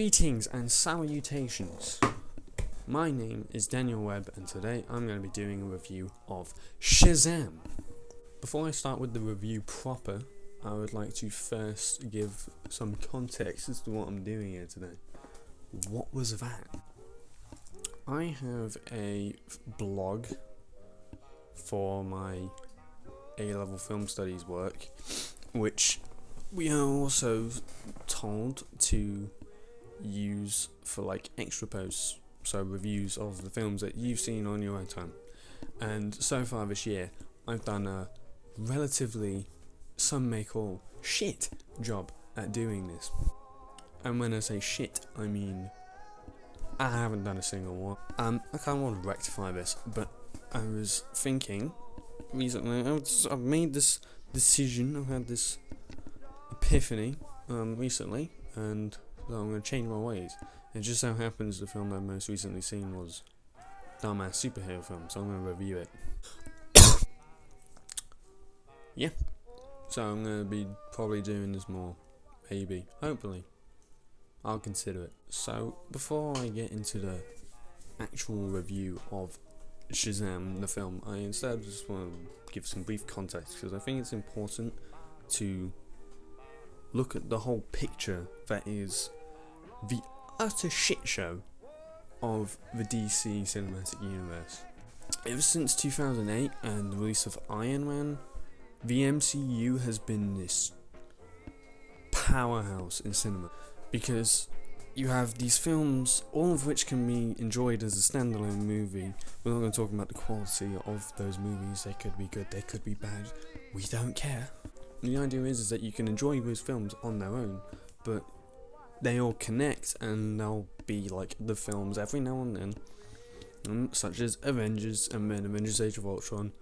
Greetings and salutations. My name is Daniel Webb, and today I'm going to be doing a review of Shazam. Before I start with the review proper, I would like to first give some context as to what I'm doing here today. What was that? I have a blog for my A-level film studies work, which we are also told to use for like extra posts, so reviews of the films that you've seen on your own time. And so far this year, I've done a relatively, some may call, shit job at doing this. And when I say shit, I mean I haven't done a single one. I kind of want to rectify this, but I was thinking recently, I've made this decision, I've had this epiphany recently, and so I'm going to change my ways. It just so happens the film I've most recently seen was dumbass superhero film, so I'm going to review it. Yeah, so I'm going to be probably doing this more, maybe, hopefully. I'll consider it. So before I get into the actual review of Shazam, the film, I instead just want to give some brief context, because I think it's important to look at the whole picture that is the utter shit show of the DC cinematic universe. Ever since 2008 and the release of Iron Man, the MCU has been this powerhouse in cinema, because you have these films, all of which can be enjoyed as a standalone movie. We're not going to talk about the quality of those movies. They could be good, they could be bad, we don't care. The idea is that you can enjoy those films on their own, but they all connect, and they'll be like the films every now and then, such as Avengers, and then Avengers Age of Ultron,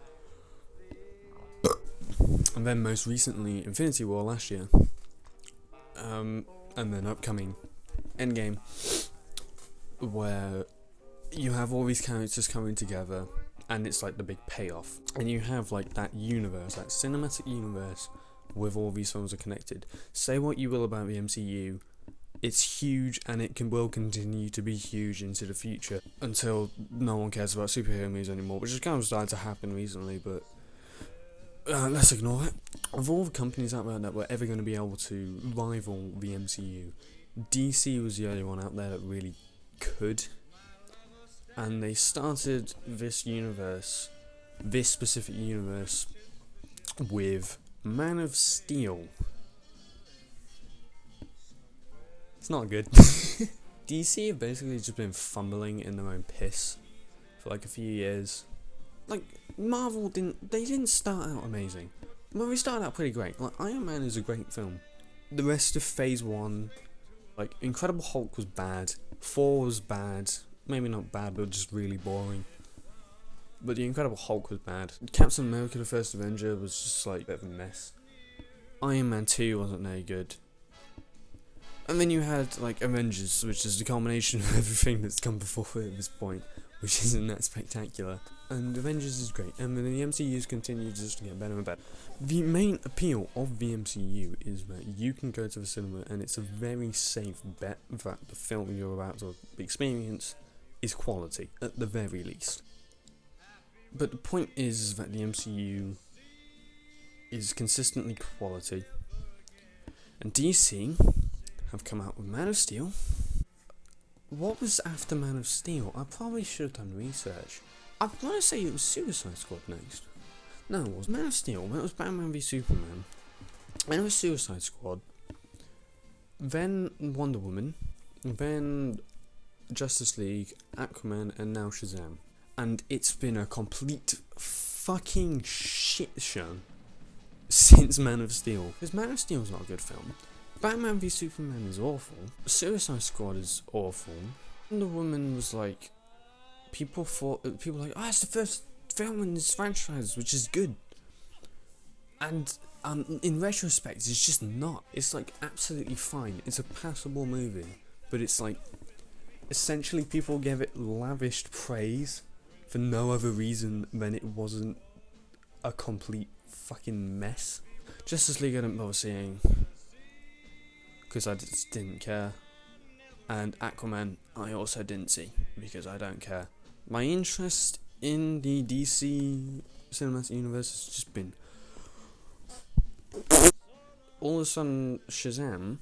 and then most recently Infinity War last year, and then upcoming Endgame, where you have all these characters coming together, and it's like the big payoff, and you have like that universe, that cinematic universe, with all these films are connected. Say what you will about the MCU, it's huge, and it will continue to be huge into the future until no one cares about superhero movies anymore, which is kind of starting to happen recently, but let's ignore it. Of all the companies out there that were ever going to be able to rival the MCU, DC was the only one out there that really could, and they started this universe, this specific universe, with Man of Steel. It's not good. DC have basically just been fumbling in their own piss for like a few years. Like, Marvel didn't start out amazing. Well, they started out pretty great. Like, Iron Man is a great film. The rest of Phase 1, like, Incredible Hulk was bad, Thor was bad, maybe not bad, but just really boring. But the Incredible Hulk was bad. Captain America the First Avenger was just like a bit of a mess. Iron Man 2 wasn't very good. And then you had like Avengers, which is the culmination of everything that's come before it at this point, which isn't that spectacular. And Avengers is great, and then the MCU's continue just to get better and better. The main appeal of the MCU is that you can go to the cinema, and it's a very safe bet that the film you're about to experience is quality, at the very least. But the point is that the MCU is consistently quality, and DC have come out with Man of Steel. What was after Man of Steel? I probably should have done research. I want to say it was Suicide Squad next. No, it was Man of Steel, then it was Batman v Superman, then it was Suicide Squad, then Wonder Woman, then Justice League, Aquaman, and now Shazam. And it's been a complete fucking shit show since Man of Steel. Because Man of Steel is not a good film. Batman v Superman is awful. Suicide Squad is awful. Wonder Woman was like, people were like, oh, it's the first film in this franchise, which is good. And in retrospect, it's just not. It's like absolutely fine. It's a passable movie, but it's like, essentially people gave it lavished praise for no other reason than it wasn't a complete fucking mess. Justice League I didn't bother seeing, because I just didn't care. And Aquaman, I also didn't see because I don't care. My interest in the DC cinematic universe has just been all of a sudden Shazam,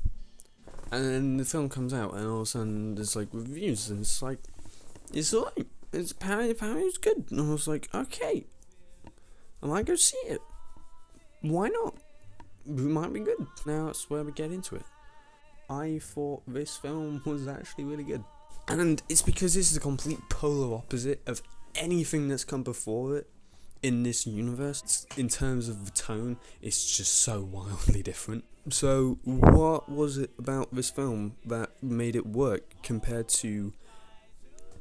and then the film comes out, and all of a sudden there's like reviews, and it's like it's alright. It's apparently it's good, and I was like, okay, I might go see it. Why not? It might be good. Now that's where we get into it. I thought this film was actually really good. And it's because this is the complete polar opposite of anything that's come before it in this universe. In terms of the tone, it's just so wildly different. So, what was it about this film that made it work compared to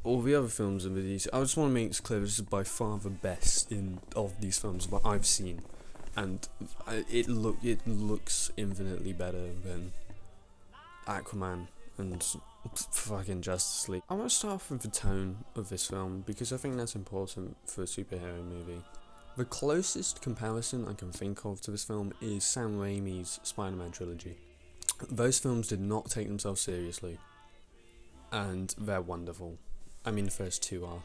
all the other films in the DC? I just want to make this clear, this is by far the best of these films that I've seen. And it looks infinitely better than Aquaman and fucking Justice League. I want to start off with the tone of this film because I think that's important for a superhero movie. The closest comparison I can think of to this film is Sam Raimi's Spider-Man trilogy. Those films did not take themselves seriously, and they're wonderful. I mean, the first two are.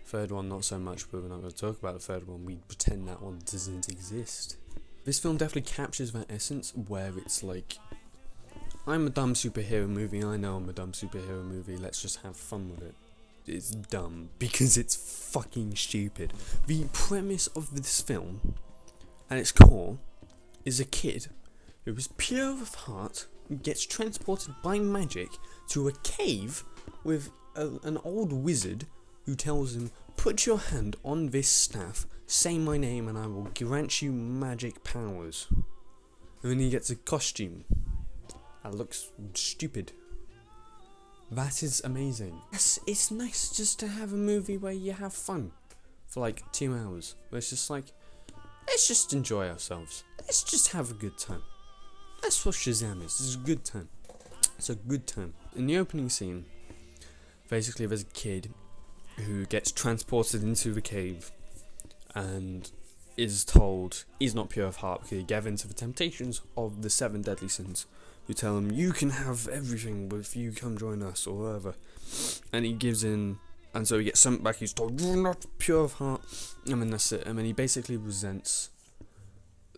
Third one, not so much, but we're not going to talk about the third one. We pretend that one doesn't exist. This film definitely captures that essence where it's like, I'm a dumb superhero movie, I know I'm a dumb superhero movie, let's just have fun with it. It's dumb, because it's fucking stupid. The premise of this film, at its core, is a kid who is pure of heart, gets transported by magic to a cave with an old wizard who tells him, put your hand on this staff, say my name and I will grant you magic powers. And then he gets a costume. That looks stupid. That is amazing. Yes, it's nice just to have a movie where you have fun for like 2 hours. Where it's just like, let's just enjoy ourselves. Let's just have a good time. That's what Shazam is. It's a good time. It's a good time. In the opening scene, basically there's a kid who gets transported into the cave and is told he's not pure of heart because he gave in to the temptations of the 7 deadly sins, who tell him, you can have everything if you come join us or whatever. And he gives in, and so he gets sent back, he's told, you're not pure of heart, and then that's it. And then he basically resents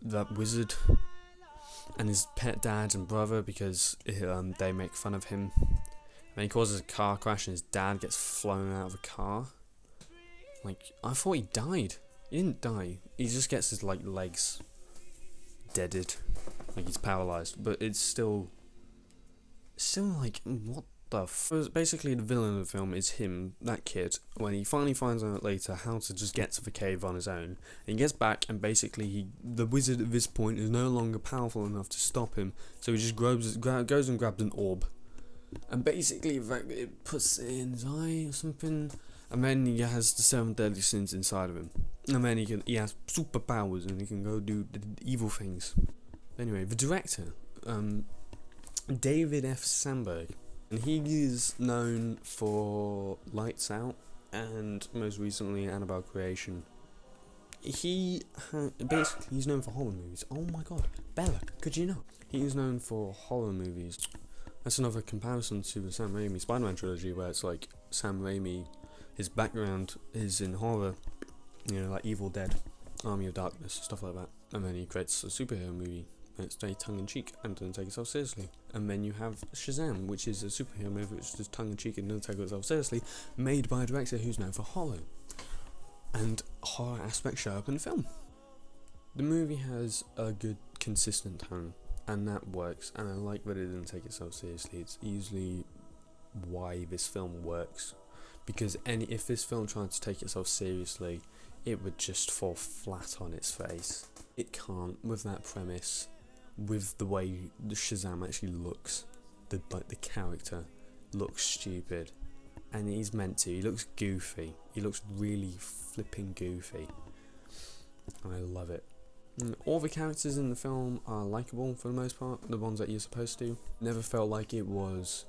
that wizard and his pet dad and brother because they make fun of him. And he causes a car crash and his dad gets flown out of a car. Like, I thought he died. He didn't die. He just gets his like legs deaded. Like he's paralysed. But it's still like, what the basically the villain of the film is him, that kid, when he finally finds out later how to just get to the cave on his own. And he gets back and basically the wizard at this point is no longer powerful enough to stop him. So he just goes and grabs an orb. And basically it puts it in his eye or something, and then he has the 7 deadly sins inside of him, and then he has superpowers and he can go do evil things. Anyway, the director, David F. Sandberg, and he is known for Lights Out and most recently Annabelle Creation. He's known for horror movies. Oh my god, Bella, could you not? He is known for horror movies. That's another comparison to the Sam Raimi Spider-Man trilogy, where it's like Sam Raimi, his background is in horror, you know, like Evil Dead, Army of Darkness, stuff like that. And then he creates a superhero movie, and it's very tongue-in-cheek and doesn't take itself seriously. And then you have Shazam, which is a superhero movie which is just tongue-in-cheek and doesn't take itself seriously, made by a director who's known for horror. And horror aspects show up in the film. The movie has a good, consistent tone. And that works, and I like that it didn't take itself seriously. It's easily why this film works, because if this film tried to take itself seriously, it would just fall flat on its face. It can't, with that premise, with the way the Shazam actually looks. The character looks stupid, and he's meant to. He looks goofy. He looks really flipping goofy. And I love it. All the characters in the film are likeable for the most part, the ones that you're supposed to. Never felt like it was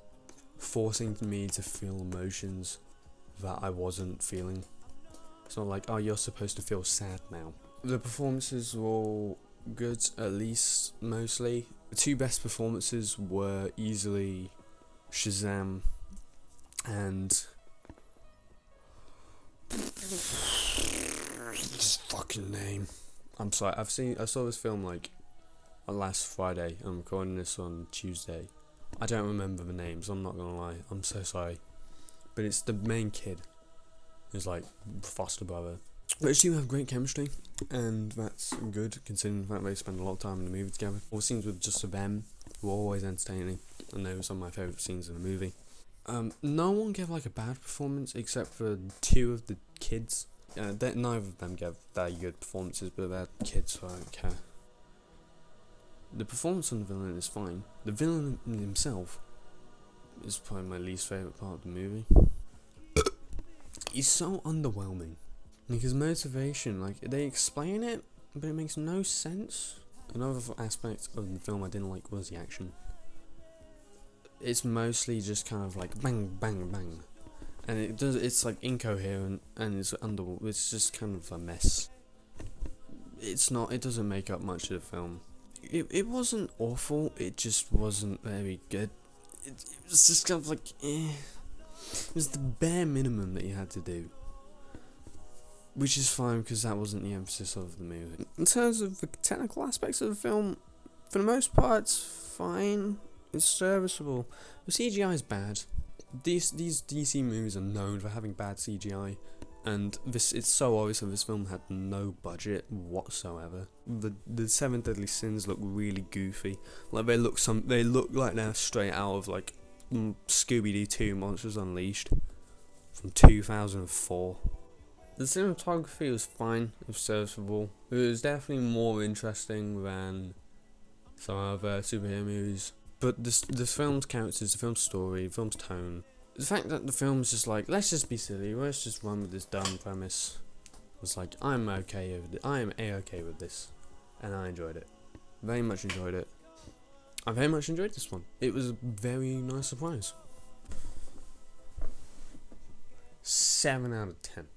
forcing me to feel emotions that I wasn't feeling. It's not like, oh, you're supposed to feel sad now. The performances were all good, at least mostly. The 2 best performances were easily Shazam, and his fucking name. I'm sorry. I saw this film like last Friday. I'm recording this on Tuesday. I don't remember the names. I'm not gonna lie. I'm so sorry. But it's the main kid. Who's like foster brother. But two have great chemistry, and that's good considering the fact they spend a lot of time in the movie together. All the scenes with just them were always entertaining, and they were some of my favourite scenes in the movie. No one gave like a bad performance except for two of the kids. Neither of them gave very good performances, but they're kids, so I don't care. The performance on the villain is fine. The villain himself is probably my least favourite part of the movie. He's so underwhelming. Like his motivation, like they explain it, but it makes no sense. Another aspect of the film I didn't like was the action. It's mostly just kind of like bang, bang, bang, and it's like incoherent and it's just kind of a mess. It doesn't make up much of the film. It wasn't awful. It just wasn't very good. It was just kind of like It was the bare minimum that you had to do. Which is fine because that wasn't the emphasis of the movie. In terms of the technical aspects of the film, for the most part, it's fine. It's serviceable. The CGI is bad. These DC movies are known for having bad CGI, and it's so obvious that this film had no budget whatsoever. The Seven Deadly Sins look really goofy. Like they look like they're straight out of like Scooby-Doo 2 Monsters Unleashed from 2004. The cinematography was fine, it was serviceable. It was definitely more interesting than some other superhero movies. But the film's characters, the film's story, the film's tone, the fact that the film's just like, let's just be silly, let's just run with this dumb premise, was like, I'm okay with it. I am A-okay with this. And I enjoyed it. Very much enjoyed it. I very much enjoyed this one. It was a very nice surprise. 7 out of 10.